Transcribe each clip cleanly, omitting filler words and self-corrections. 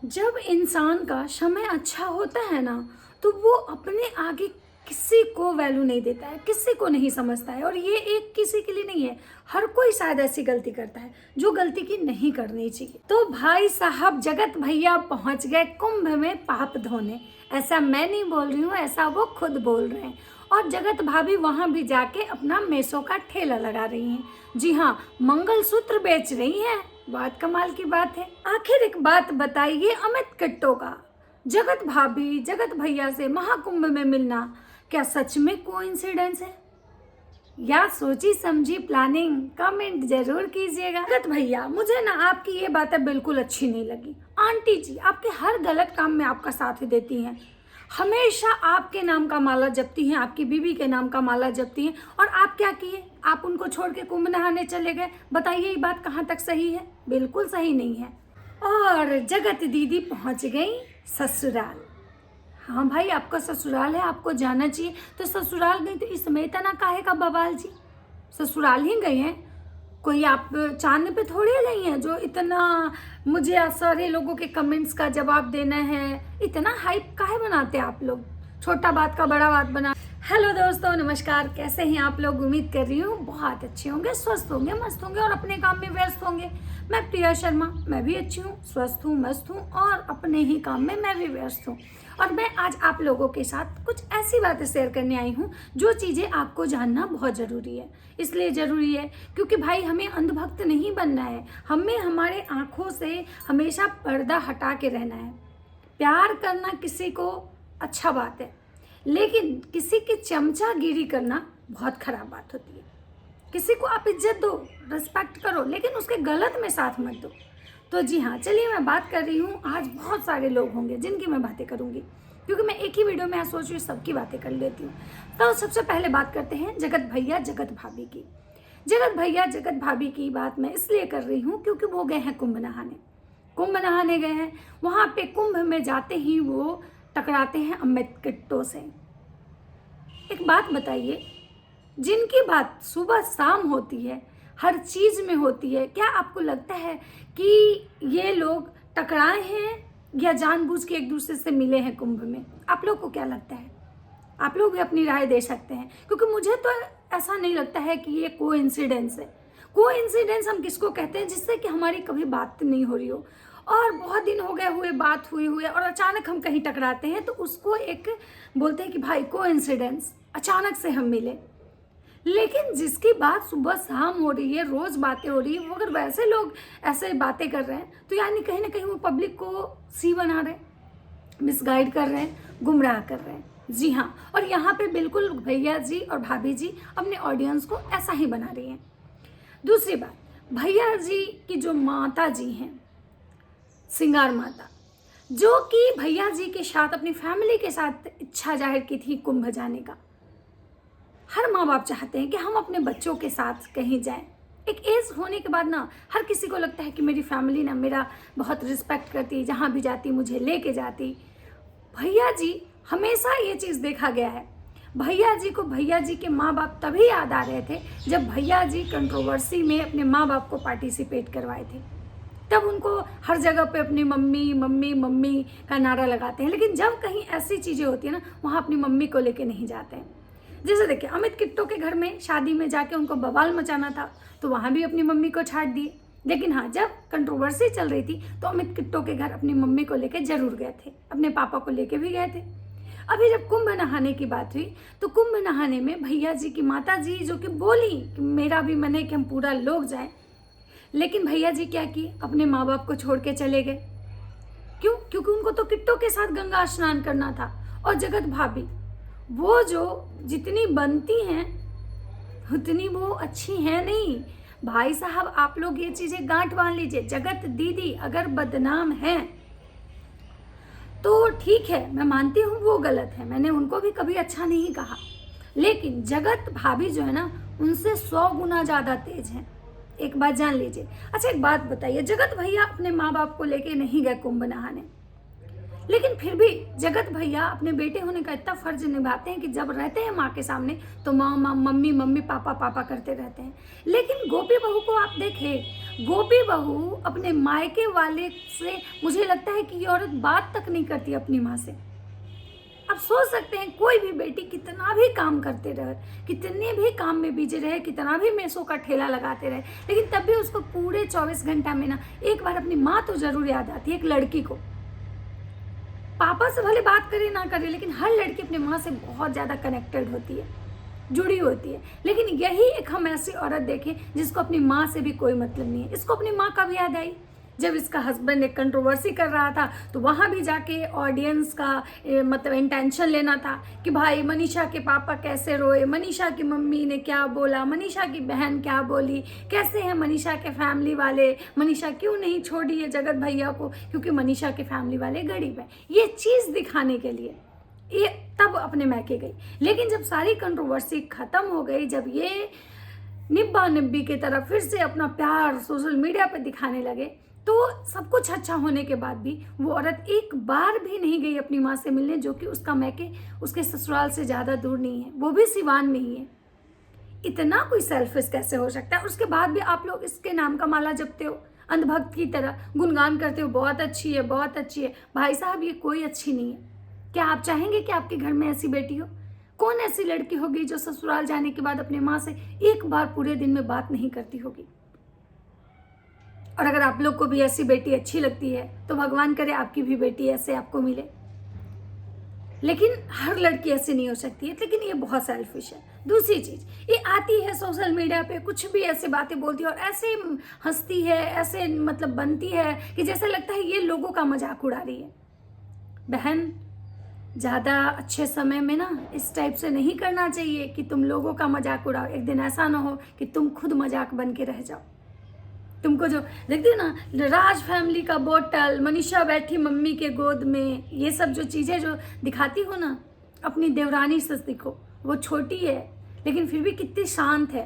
जब इंसान का समय अच्छा होता है ना, तो वो अपने आगे किसी को वैल्यू नहीं देता है, किसी को नहीं समझता है। और ये एक किसी के लिए नहीं है, हर कोई शायद ऐसी गलती करता है जो गलती की नहीं करनी चाहिए। तो भाई साहब जगत भैया पहुंच गए कुंभ में पाप धोने। ऐसा मैं नहीं बोल रही हूँ, ऐसा वो खुद बोल रहे हैं। और जगत भाभी वहां भी जाके अपना मेसो का ठेला लगा रही हैं। जी हाँ, मंगलसूत्र बेच रही हैं। बात कमाल की बात है। आखिर एक बात बताइए, अमित किट्टो का जगत भाभी जगत भैया से महाकुंभ में मिलना क्या सच में कोइंसिडेंस है या सोची समझी प्लानिंग? कमेंट जरूर कीजिएगा। जगत भैया, मुझे ना आपकी ये बातें बिल्कुल अच्छी नहीं लगी। आंटी जी आपके हर गलत काम में आपका साथ देती हैं, हमेशा आपके नाम का माला जपती हैं, आपकी बीवी के नाम का माला जपती हैं। और आप क्या किए? आप उनको छोड़ के कुंभ नहाने चले गए। बताइए ये बात कहाँ तक सही है? बिल्कुल सही नहीं है। और जगत दीदी पहुंच गई ससुराल। हाँ भाई, आपका ससुराल है, आपको जाना चाहिए। तो ससुराल गई तो इसमें इतना काहे का बवाल जी? ससुराल ही गए हैं, कोई आप चांद पे थोड़ी गई हैं जो इतना मुझे सारे लोगों के कमेंट्स का जवाब देना है। इतना हाइप काहे बनाते हैं आप लोग? छोटा बात का बड़ा बात बना। हेलो दोस्तों, नमस्कार। कैसे हैं आप लोग? उम्मीद कर रही हूँ बहुत अच्छे होंगे, स्वस्थ होंगे, मस्त होंगे और अपने काम में व्यस्त होंगे। मैं प्रिया शर्मा, मैं भी अच्छी हूँ, स्वस्थ हूँ, मस्त हूँ और अपने ही काम में मैं भी व्यस्त हूँ। और मैं आज आप लोगों के साथ कुछ ऐसी बातें शेयर करने आई हूँ जो चीज़ें आपको जानना बहुत ज़रूरी है। इसलिए ज़रूरी है क्योंकि भाई हमें अंधभक्त नहीं बनना है, हमें हमारे आँखों से हमेशा पर्दा हटा के रहना है। प्यार करना किसी को अच्छा बात है, लेकिन किसी की चमचागिरी करना बहुत खराब बात होती है। किसी को आप इज्जत दो, रिस्पेक्ट करो, लेकिन उसके गलत में साथ मत दो। तो जी हाँ, चलिए मैं बात कर रही हूँ। आज बहुत सारे लोग होंगे जिनकी मैं बातें करूँगी, क्योंकि मैं एक ही वीडियो में सोच रही हूँ सबकी बातें कर लेती हूँ। तो सबसे पहले बात करते हैं जगत भैया जगत भाभी की। जगत भैया जगत भाभी की बात मैं इसलिए कर रही हूँ क्योंकि वो गए हैं कुंभ नहाने। कुंभ नहाने गए हैं, वहाँ पे कुंभ में जाते ही वो टकराते हैं अमित किट्टो से। एक बात बताइए, जिनकी बात सुबह शाम होती है, हर चीज़ में होती है, क्या आपको लगता है कि ये लोग टकराए हैं या जानबूझ के एक दूसरे से मिले हैं कुंभ में? आप लोग को क्या लगता है? आप लोग भी अपनी राय दे सकते हैं, क्योंकि मुझे तो ऐसा नहीं लगता है कि ये कोइंसिडेंस है। कोइंसिडेंस हम किसको कहते हैं? जिससे कि हमारी कभी बात नहीं हो रही हो और बहुत दिन हो गए हुए बात हुई हुई और अचानक हम कहीं टकराते हैं, तो उसको एक बोलते हैं कि भाई कोइंसिडेंस, अचानक से हम मिले। लेकिन जिसकी बात सुबह शाम हो रही है, रोज बातें हो रही है, वो अगर वैसे लोग ऐसे बातें कर रहे हैं तो यानी कहीं ना कहीं वो पब्लिक को सी बना रहे हैं, मिसगाइड कर रहे हैं, गुमराह कर रहे हैं। जी हाँ, और यहाँ पे बिल्कुल भैया जी और भाभी जी अपने ऑडियंस को ऐसा ही बना रही हैं। दूसरी बात, भैया जी की जो माता जी हैं, सिंगार माता, जो कि भैया जी के साथ अपनी फैमिली के साथ इच्छा जाहिर की थी कुंभ जाने का। हर माँ बाप चाहते हैं कि हम अपने बच्चों के साथ कहीं जाएं। एक एज होने के बाद ना हर किसी को लगता है कि मेरी फैमिली ना मेरा बहुत रिस्पेक्ट करती, जहाँ भी जाती मुझे लेके जाती। भैया जी हमेशा ये चीज़ देखा गया है, भैया जी को भैया जी के माँ बाप तभी याद आ रहे थे जब भैया जी कंट्रोवर्सी में अपने माँ बाप को पार्टिसिपेट करवाए थे। तब उनको हर जगह पे अपनी मम्मी मम्मी मम्मी का नारा लगाते हैं। लेकिन जब कहीं ऐसी चीज़ें होती है ना, वहाँ अपनी मम्मी को लेके नहीं जाते हैं। जैसे देखिए, अमित किट्टो के घर में शादी में जाके उनको बवाल मचाना था तो वहाँ भी अपनी मम्मी को छाट दिए। लेकिन हाँ, जब कंट्रोवर्सी चल रही थी तो अमित किट्टो के घर अपनी मम्मी को लेके जरूर गए थे, अपने पापा को लेके भी गए थे। अभी जब कुंभ नहाने की बात हुई तो कुंभ नहाने में भैया जी की माता जी जो कि बोली कि मेरा भी मन है कि हम पूरा लोग जाएं, लेकिन भैया जी क्या किए? अपने माँ बाप को छोड़ के चले गए। क्यों? क्योंकि उनको तो किट्टो के साथ गंगा स्नान करना था। और जगत भाभी, वो जो जितनी बनती हैं उतनी वो अच्छी हैं नहीं। भाई साहब, आप लोग ये चीजें गांठ बांध लीजिए। जगत दीदी अगर बदनाम है तो ठीक है, मैं मानती हूँ वो गलत है, मैंने उनको भी कभी अच्छा नहीं कहा। लेकिन जगत भाभी जो है ना, उनसे 100 गुना ज्यादा तेज है। एक बात जान लीजिए। अच्छा, एक बात बताइए, जगत भैया अपने माँ बाप को लेके नहीं गए कुंभ नहाने, लेकिन फिर भी जगत भैया अपने बेटे होने का इतना फर्ज निभाते हैं कि जब रहते हैं माँ के सामने तो माँ माँ मम्मी मम्मी पापा पापा करते रहते हैं। लेकिन गोपी बहू को आप देखें, गोपी बहू अपने मायके वाले से, मुझे लगता है कि ये औरत बात तक नहीं करती अपनी माँ से। आप सोच सकते हैं कोई भी बेटी कितना भी काम करते रहे, कितने भी काम में बिजी रहे, कितना भी मेसों का ठेला लगाते रहे, लेकिन तब भी उसको पूरे 24 घंटा में ना एक बार अपनी माँ तो जरूर याद आती है। एक लड़की को पापा से भले बात करे ना करे, लेकिन हर लड़की अपनी माँ से बहुत ज़्यादा कनेक्टेड होती है, जुड़ी होती है। लेकिन यही एक हम ऐसी औरत देखें जिसको अपनी माँ से भी कोई मतलब नहीं है। इसको अपनी माँ कब याद आई? जब इसका हस्बैंड एक कंट्रोवर्सी कर रहा था, तो वहाँ भी जाके ऑडियंस का मतलब इंटेंशन लेना था कि भाई मनीषा के पापा कैसे रोए, मनीषा की मम्मी ने क्या बोला, मनीषा की बहन क्या बोली, कैसे हैं मनीषा के फैमिली वाले, मनीषा क्यों नहीं छोड़ी है जगत भैया को, क्योंकि मनीषा के फैमिली वाले गरीब हैं। ये चीज़ दिखाने के लिए ये तब अपने मैके गई। लेकिन जब सारी कंट्रोवर्सी ख़त्म हो गई, जब ये निब्बा निब्बी की तरफ फिर से अपना प्यार सोशल मीडिया पे दिखाने लगे, तो सब कुछ अच्छा होने के बाद भी वो औरत एक बार भी नहीं गई अपनी माँ से मिलने, जो कि उसका मैके उसके ससुराल से ज़्यादा दूर नहीं है, वो भी सिवान में ही है। इतना कोई सेल्फिश कैसे हो सकता है? उसके बाद भी आप लोग इसके नाम का माला जपते हो, अंधभक्त की तरह गुणगान करते हो, बहुत अच्छी है, बहुत अच्छी है। भाई साहब, ये कोई अच्छी नहीं है। क्या आप चाहेंगे कि आपके घर में ऐसी बेटी हो? कौन ऐसी लड़की होगी जो ससुराल जाने के बाद अपने माँ से एक बार पूरे दिन में बात नहीं करती होगी? और अगर आप लोग को भी ऐसी बेटी अच्छी लगती है तो भगवान करे आपकी भी बेटी ऐसे आपको मिले। लेकिन हर लड़की ऐसी नहीं हो सकती है, लेकिन ये बहुत सेल्फिश है। दूसरी चीज़, ये आती है सोशल मीडिया पे, कुछ भी ऐसी बातें बोलती है और ऐसे हंसती है, ऐसे मतलब बनती है कि जैसा लगता है ये लोगों का मजाक उड़ा रही है। बहन, ज़्यादा अच्छे समय में ना इस टाइप से नहीं करना चाहिए कि तुम लोगों का मजाक उड़ाओ। एक दिन ऐसा ना हो कि तुम खुद मजाक बन के रह जाओ। तुमको जो देखती हो ना, राज फैमिली का बोतल, मनीषा बैठी मम्मी के गोद में, ये सब जो चीज़ें जो दिखाती हो ना अपनी देवरानी से, देखो वो छोटी है लेकिन फिर भी कितनी शांत है,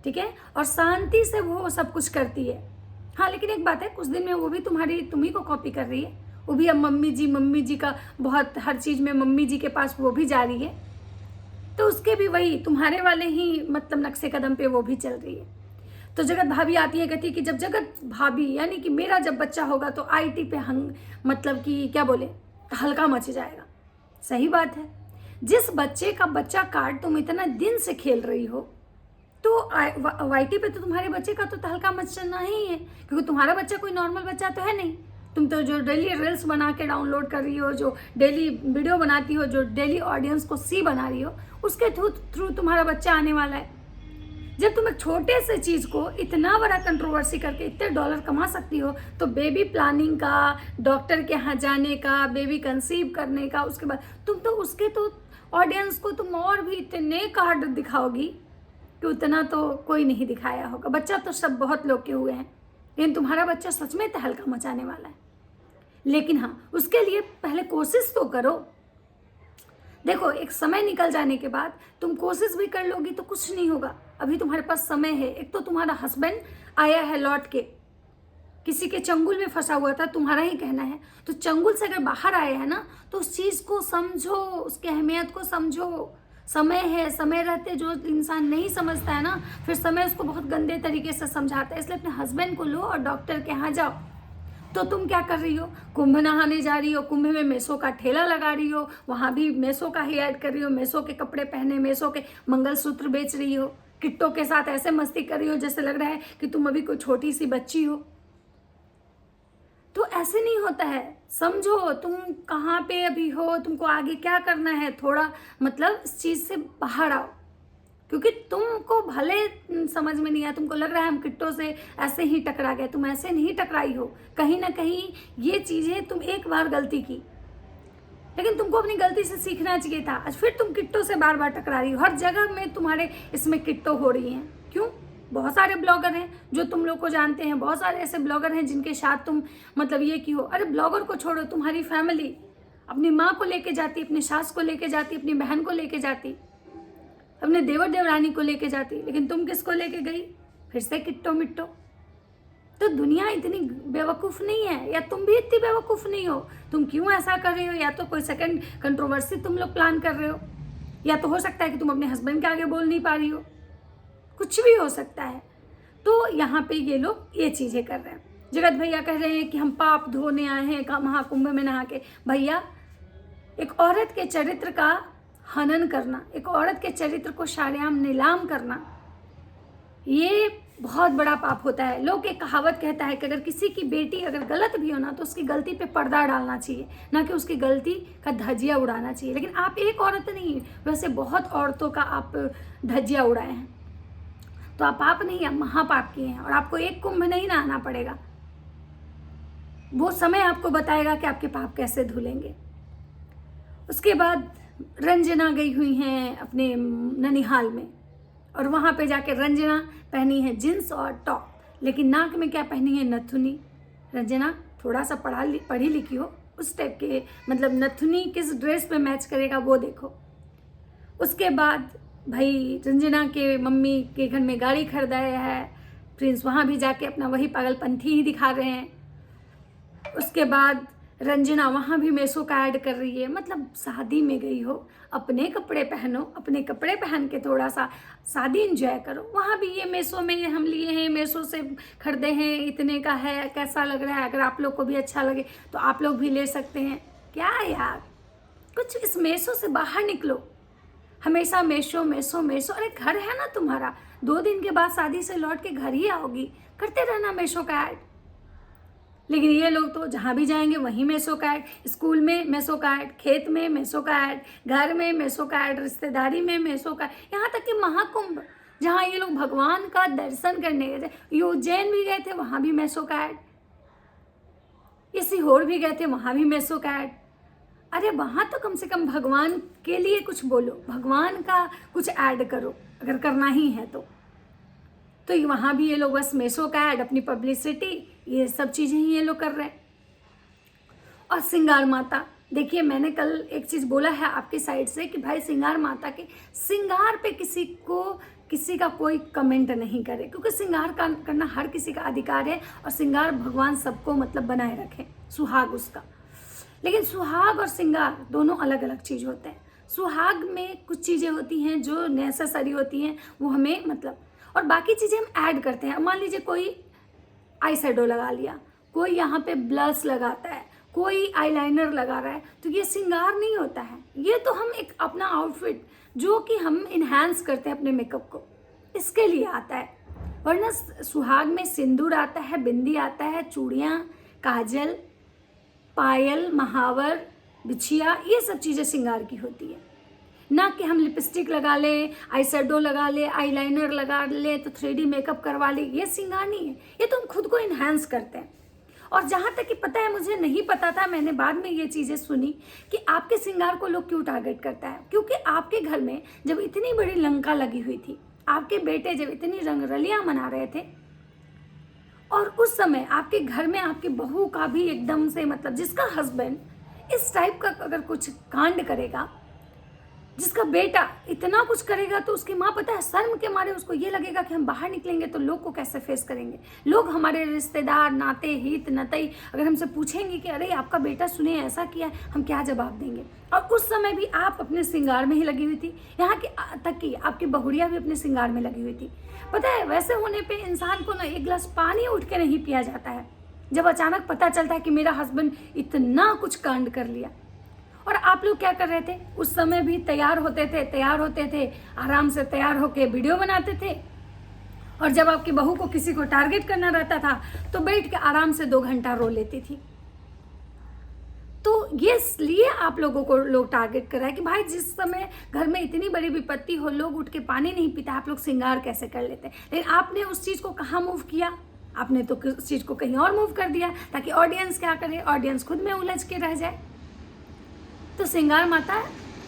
ठीक है, और शांति से वो सब कुछ करती है। हाँ, लेकिन एक बात है, कुछ दिन में वो भी तुम्ही को कॉपी कर रही है। वो भी अब मम्मी जी का बहुत हर चीज़ में मम्मी जी के पास वो भी जा रही है, तो उसके भी वही तुम्हारे वाले ही मतलब नक्शे कदम पे वो भी चल रही है। तो जगत भाभी आती है, कहती है कि जब जगत भाभी यानी कि मेरा जब बच्चा होगा तो आईटी पे मतलब कि क्या बोले, हल्का मच जाएगा। सही बात है। जिस बच्चे का बच्चा कार्ड तुम इतना दिन से खेल रही हो, तो आईटी पे तो तुम्हारे बच्चे का तो हल्का मचना ही है, क्योंकि तुम्हारा बच्चा कोई नॉर्मल बच्चा तो है नहीं। तुम तो जो डेली रील्स बना के डाउनलोड कर रही हो, जो डेली वीडियो बनाती हो, जो डेली ऑडियंस को सी बना रही हो, उसके थ्रू तुम्हारा बच्चा आने वाला है। जब तुम एक छोटे से चीज़ को इतना बड़ा कंट्रोवर्सी करके इतने डॉलर कमा सकती हो, तो बेबी प्लानिंग का, डॉक्टर के यहाँ जाने का, बेबी कंसीव करने का, उसके बाद तुम तो उसके तो ऑडियंस को तुम और भी इतने कार्ड दिखाओगी कि उतना तो कोई नहीं दिखाया होगा। बच्चा तो सब बहुत लोग के हुए हैं, लेकिन तुम्हारा बच्चा सच में तहलका मचाने वाला है। लेकिन हाँ, उसके लिए पहले कोशिश तो करो। देखो, एक समय निकल जाने के बाद तुम कोशिश भी कर लोगी तो कुछ नहीं होगा। अभी तुम्हारे पास समय है। एक तो तुम्हारा हस्बैंड आया है लौट के, किसी के चंगुल में फंसा हुआ था, तुम्हारा ही कहना है, तो चंगुल से अगर बाहर आया है ना, तो उस चीज़ को समझो, उसकी अहमियत को समझो। समय है, समय रहते जो इंसान नहीं समझता है ना, फिर समय उसको बहुत गंदे तरीके से समझाता है। इसलिए अपने हस्बैंड को लो और डॉक्टर के यहाँ जाओ। तो तुम क्या कर रही हो? कुंभ नहाने जा रही हो, कुंभ में मेसो का ठेला लगा रही हो, वहाँ भी मेसो का ही ऐड कर रही हो, मेसो के कपड़े पहने, मेसो के मंगलसूत्र बेच रही हो, किट्टों के साथ ऐसे मस्ती कर रही हो जैसे लग रहा है कि तुम अभी कोई छोटी सी बच्ची हो। तो ऐसे नहीं होता है। समझो तुम कहाँ पे अभी हो, तुमको आगे क्या करना है, थोड़ा मतलब इस चीज़ से बाहर आओ। क्योंकि तुमको भले समझ में नहीं आया, तुमको लग रहा है हम किट्टों से ऐसे ही टकरा गए, तुम ऐसे नहीं टकराई हो। कहीं ना कहीं ये चीज़ें तुम एक बार गलती की, लेकिन तुमको अपनी गलती से सीखना चाहिए था। आज फिर तुम किट्टों से बार बार टकरा रही हो। हर जगह में तुम्हारे इसमें किट्टो हो रही हैं। क्यों? बहुत सारे ब्लॉगर हैं जो तुम लोग को जानते हैं, बहुत सारे ऐसे ब्लॉगर हैं जिनके साथ तुम मतलब ये की हो। अरे ब्लॉगर को छोड़ो, तुम्हारी फैमिली अपनी माँ को लेके जाती, अपनी सास को लेके जाती, अपनी बहन को लेके जाती, अपने देवर देवरानी को लेके जाती, लेकिन तुम किसको लेके गई? फिर से किट्टो मिट्टो। तो दुनिया इतनी बेवकूफ़ नहीं है, या तुम भी इतनी बेवकूफ़ नहीं हो। तुम क्यों ऐसा कर रहे हो? या तो कोई सेकंड कंट्रोवर्सी तुम लोग प्लान कर रहे हो, या तो हो सकता है कि तुम अपने हस्बैंड के आगे बोल नहीं पा रही हो। कुछ भी हो सकता है। तो यहाँ पे ये लोग ये चीज़ें कर रहे हैं। जगत भैया कह रहे हैं कि हम पाप धोने आए हैं महाकुंभ में नहा के। भैया, एक औरत के चरित्र का हनन करना, एक औरत के चरित्र को शारेआम नीलाम करना, ये बहुत बड़ा पाप होता है। लोग एक कहावत कहता है कि अगर किसी की बेटी अगर गलत भी हो ना, तो उसकी गलती पे पर्दा डालना चाहिए, ना कि उसकी गलती का धज्जिया उड़ाना चाहिए। लेकिन आप एक औरत नहीं, वैसे बहुत औरतों का आप धज्जिया उड़ाए हैं, तो आप पाप नहीं, आप महापाप किए हैं। और आपको एक कुंभ नहीं नहाना पड़ेगा, वो समय आपको बताएगा कि आपके पाप कैसे धुलेंगे। उसके बाद रंजना गई हुई हैं अपने ननिहाल में, और वहाँ पे जाके रंजना पहनी है जींस और टॉप, लेकिन नाक में क्या पहनी है? नथुनी। रंजना थोड़ा सा पढ़ी लिखी हो, उस टाइप के, मतलब नथुनी किस ड्रेस पे मैच करेगा वो देखो। उसके बाद भाई रंजना के मम्मी के घर में गाड़ी खरीदाया है, प्रिंस वहाँ भी जाके अपना वही पागलपंथी ही दिखा रहे हैं। उसके बाद रंजना वहाँ भी मेसो का ऐड कर रही है। मतलब शादी में गई हो, अपने कपड़े पहनो, अपने कपड़े पहन के थोड़ा सा शादी इंजॉय करो। वहाँ भी ये मेसो में ये हम लिए हैं, मेसो से खरीदे हैं, इतने का है, कैसा लग रहा है, अगर आप लोग को भी अच्छा लगे तो आप लोग भी ले सकते हैं। क्या यार, कुछ इस मेसो से बाहर निकलो। हमेशा मेसो मेसो मेसो, अरे घर है ना तुम्हारा, 2 दिन के बाद शादी से लौट के घर ही आओगी, करते रहना मेसो का ऐड। लेकिन ये लोग तो जहाँ भी जाएंगे वहीं मेसो का ऐड, स्कूल में मेसो का ऐड, खेत में मेसो का ऐड, घर में मेसो का ऐड, रिश्तेदारी में मेसो का, यहाँ तक कि महाकुंभ जहाँ ये लोग भगवान का दर्शन करने गए थे, ये उज्जैन भी गए थे, वहाँ भी मेसो का ऐड, ये सीहोर भी गए थे, वहाँ भी मेसो का ऐड। अरे वहाँ तो कम से कम भगवान के लिए कुछ बोलो, भगवान का कुछ ऐड करो अगर करना ही है तो वहाँ भी ये लोग बस मेसो का ऐड, अपनी पब्लिसिटी, ये सब चीज़ें ही ये लोग कर रहे हैं। और सिंगार माता, देखिए मैंने कल एक चीज़ बोला है आपकी साइड से कि भाई सिंगार माता के सिंगार पे किसी का कोई कमेंट नहीं करे, क्योंकि सिंगार करना हर किसी का अधिकार है, और सिंगार भगवान सबको मतलब बनाए रखे, सुहाग उसका। लेकिन सुहाग और सिंगार दोनों अलग अलग चीज़ होते हैं। सुहाग में कुछ चीज़ें होती हैं जो नेसेसरी होती हैं, वो हमें मतलब, और बाकी चीज़ें हम ऐड करते हैं। मान लीजिए कोई आई शेडो लगा लिया, कोई यहाँ पे ब्लश लगाता है, कोई आईलाइनर लगा रहा है, तो ये श्रृंगार नहीं होता है। ये तो हम एक अपना आउटफिट जो कि हम इन्हांस करते हैं अपने मेकअप को, इसके लिए आता है। वरना सुहाग में सिंदूर आता है, बिंदी आता है, चूड़ियाँ, काजल, पायल, महावर, बिछिया, ये सब चीज़ें श्रृंगार की होती है। ना कि हम लिपस्टिक लगा ले, आई शेडो लगा ले, आईलाइनर लगा ले, तो 3D मेकअप करवा ले, ये श्रृंगार नहीं है। ये तो हम खुद को इन्हांस करते हैं। और जहाँ तक कि पता है, मुझे नहीं पता था, मैंने बाद में ये चीज़ें सुनी कि आपके श्रृंगार को लोग क्यों टारगेट करता है। क्योंकि आपके घर में जब इतनी बड़ी लंका लगी हुई थी, आपके बेटे जब इतनी रंगरलियाँ मना रहे थे, और उस समय आपके घर में आपकी बहू का भी एकदम से मतलब, जिसका हस्बैंड इस टाइप का अगर कुछ कांड करेगा, जिसका बेटा इतना कुछ करेगा, तो उसकी माँ पता है शर्म के मारे उसको ये लगेगा कि हम बाहर निकलेंगे तो लोग को कैसे फेस करेंगे। लोग, हमारे रिश्तेदार, नाते, हित नतई अगर हमसे पूछेंगे कि अरे आपका बेटा सुने ऐसा किया, हम क्या जवाब देंगे। और उस समय भी आप अपने श्रृंगार में ही लगी हुई थी, यहाँ की तक कि आपकी बहुड़िया भी अपने श्रृंगार में लगी हुई थी। पता है, वैसे होने पर इंसान को ना एक गिलास पानी उठ के नहीं पिया जाता है, जब अचानक पता चलता है कि मेरा हस्बैंड इतना कुछ कांड कर लिया। और आप लोग क्या कर रहे थे उस समय भी? तैयार होते थे, आराम से तैयार होके वीडियो बनाते थे, और जब आपकी बहू को किसी को टारगेट करना रहता था तो बैठ के आराम से 2 घंटा रो लेती थी। तो ये इसलिए आप लोगों को लोग टारगेट कर रहा है कि भाई जिस समय घर में इतनी बड़ी विपत्ति हो, लोग उठ के पानी नहीं पीता, आप लोग श्रृंगार कैसे कर लेते। लेकिन आपने उस चीज़ को कहाँ मूव किया? आपने तो उस चीज़ को कहीं और मूव कर दिया, ताकि ऑडियंस क्या करे, ऑडियंस खुद में उलझ के रह जाए। तो श्रृंगार माता,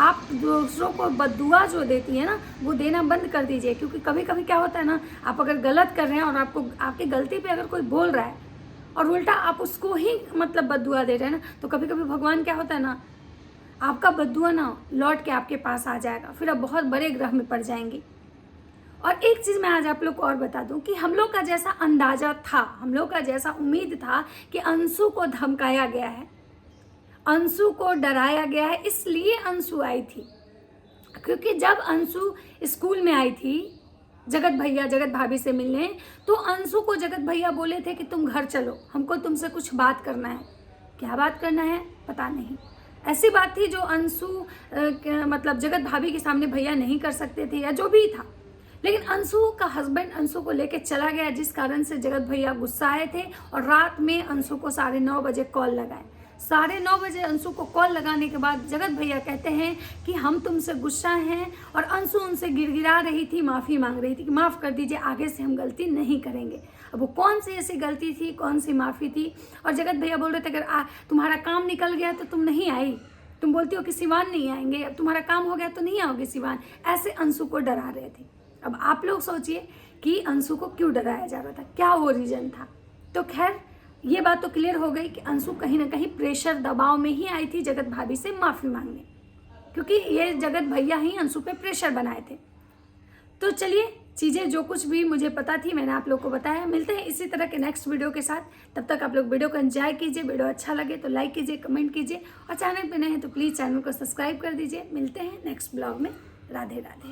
आप दूसरों को बद्दुआ जो देती है ना, वो देना बंद कर दीजिए। क्योंकि कभी कभी क्या होता है ना, आप अगर गलत कर रहे हैं और आपको आपकी गलती पे अगर कोई बोल रहा है और उल्टा आप उसको ही मतलब बद्दुआ दे रहे हैं ना, तो कभी कभी भगवान क्या होता है ना, आपका बद्दुआ ना लौट के आपके पास आ जाएगा, फिर आप बहुत बड़े ग्रह में पड़ जाएंगी। और एक चीज़ मैं आज आप लोग को और बता दूं कि हम लोग का जैसा अंदाजा था, हम लोग का जैसा उम्मीद था कि अंशु को धमकाया गया है, अंशु को डराया गया है, इसलिए अंशु आई थी। क्योंकि जब अंशु स्कूल में आई थी, जगत भैया जगत भाभी से मिलने, तो अंशु को जगत भैया बोले थे कि तुम घर चलो, हमको तुमसे कुछ बात करना है। क्या बात करना है पता नहीं, ऐसी बात थी जो अंशु मतलब जगत भाभी के सामने भैया नहीं कर सकते थे या जो भी था। लेकिन अंशु का हस्बैंड अंशु को लेके चला गया, जिस कारण से जगत भैया गुस्सा आए थे और रात में अंशु को 9:30 बजे कॉल लगाए। 9:30 बजे अंशु को कॉल लगाने के बाद जगत भैया कहते हैं कि हम तुमसे गुस्सा हैं, और अंशु उनसे गिड़गिड़ा रही थी, माफ़ी मांग रही थी कि माफ़ कर दीजिए, आगे से हम गलती नहीं करेंगे। अब वो कौन सी ऐसी गलती थी, कौन सी माफ़ी थी? और जगत भैया बोल रहे थे अगर तुम्हारा काम निकल गया तो तुम नहीं आई, तुम बोलती हो कि सिवान नहीं आएंगे, अब तुम्हारा काम हो गया तो नहीं आओगे सिवान, ऐसे अंशु को डरा रहे थे। अब आप लोग सोचिए कि अंशु को क्यों डराया जा रहा था, क्या वो रीज़न था? तो खैर ये बात तो क्लियर हो गई कि अंशु कहीं ना कहीं प्रेशर दबाव में ही आई थी जगत भाभी से माफ़ी मांगने, क्योंकि ये जगत भैया ही अंशु पे प्रेशर बनाए थे। तो चलिए, चीज़ें जो कुछ भी मुझे पता थी मैंने आप लोग को बताया। मिलते हैं इसी तरह के नेक्स्ट वीडियो के साथ, तब तक आप लोग वीडियो को एंजॉय कीजिए। वीडियो अच्छा लगे तो लाइक कीजिए, कमेंट कीजिए, और चैनल पे नए हैं तो प्लीज़ चैनल को सब्सक्राइब कर दीजिए। मिलते हैं नेक्स्ट ब्लॉग में। राधे राधे।